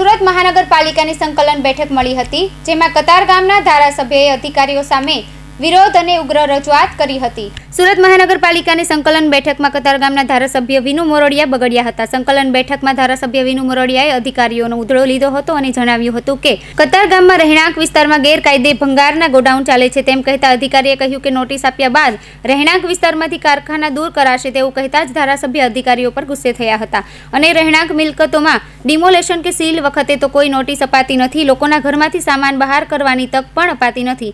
સુરત મહાનગરપાલિકાની સંકલન બેઠક મળી હતી, જેમાં કતારગામના ધારાસભ્યએ અધિકારીઓ સામે વિરોધ અને ઉગ્ર રજૂઆત કરી હતી। સુરત મહાનગરપાલિકાની સંકલન બેઠકમાં કતારગામના ધારાસભ્ય વિનુ મોરડિયા બગડ્યા હતા। સંકલન બેઠકમાં ધારાસભ્ય વિનુ મોરડિયાએ અધિકારીઓનો ઉધડો લીધો હતો અને જણાવ્યું હતું કે કતારગામમાં રહેણાંક વિસ્તારમાં ગેરકાયદે ભંગારના ગોડાઉન ચાલે છે તેમ કહેતા અધિકારીએ કહ્યું કે નોટિસ આપ્યા બાદ રહેણાંક વિસ્તારમાંથી કારખાના દૂર કરાશે તેવું કહેતા જ ધારાસભ્ય અધિકારીઓ પર ગુસ્સે થયા હતા અને રહેણાંક મિલકતોમાં ડિમોલેશન કે સીલ વખતે તો કોઈ નોટિસ અપાતી નથી, લોકોના ઘરમાંથી સામાન બહાર કરવાની તક પણ અપાતી નથી।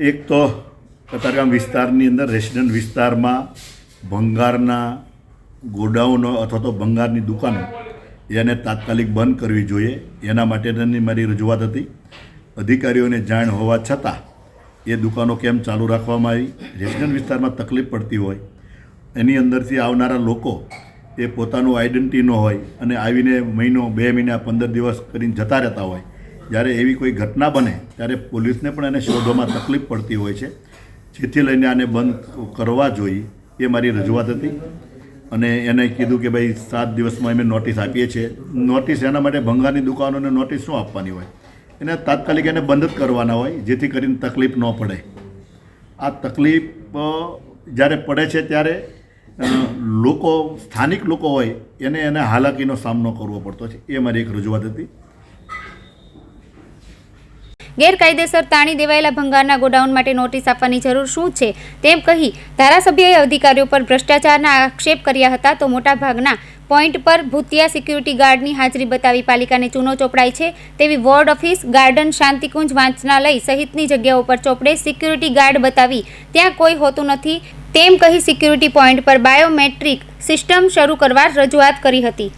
એક તો કતારગામ વિસ્તારની અંદર રેસિડન્ટ વિસ્તારમાં ભંગારના ગોડાઉનો અથવા તો ભંગારની દુકાનો એને તાત્કાલિક બંધ કરવી જોઈએ, એના માટેની મારી રજૂઆત હતી। અધિકારીઓને જાણ હોવા છતાં એ દુકાનો કેમ ચાલુ રાખવામાં આવી? રેસિડન્ટ વિસ્તારમાં તકલીફ પડતી હોય, એની અંદરથી આવનારા લોકો એ પોતાનું આઈડેન્ટિટી ન હોય અને આવીને મહિનો 2 મહિના 15 દિવસ કરીને જતા રહેતા હોય। જ્યારે એવી કોઈ ઘટના બને ત્યારે પોલીસને પણ એને શોધવામાં તકલીફ પડતી હોય છે, જેથી લઈને આને બંધ કરવા જોઈએ એ મારી રજૂઆત હતી। અને એને કીધું કે ભાઈ 7 દિવસમાં અમે નોટિસ આપીએ છીએ। નોટિસ એના માટે ભંગારની દુકાનોને નોટિસ શું આપવાની હોય? એને તાત્કાલિક એને બંધ જ કરવાના હોય, જેથી કરીને તકલીફ ન પડે। આ તકલીફ જ્યારે પડે છે ત્યારે લોકો સ્થાનિક લોકો હોય એને હાલાકીનો સામનો કરવો પડતો છે, એ મારી એક રજૂઆત હતી। ગેરકાયદેસર તાણી દેવાયેલા ભંગારના ગોડાઉન માટે નોટિસ આપવાની જરૂર શું છે તેમ કહી ધારાસભ્યએ અધિકારીઓ પર ભ્રષ્ટાચારના આક્ષેપ કર્યા હતા। તો મોટાભાગના પોઈન્ટ પર ભૂતિયા સિક્યુરિટી ગાર્ડની હાજરી બતાવી પાલિકાને ચૂનો ચોપડાય છે તેવી વોર્ડ ઓફિસ, ગાર્ડન, શાંતિકુંજ, વાંચનાલય સહિતની જગ્યાઓ પર ચોપડે સિક્યુરિટી ગાર્ડ બતાવી ત્યાં કોઈ હોતું નથી તેમ કહી સિક્યુરિટી પોઈન્ટ પર બાયોમેટ્રિક સિસ્ટમ શરૂ કરવા રજૂઆત કરી હતી।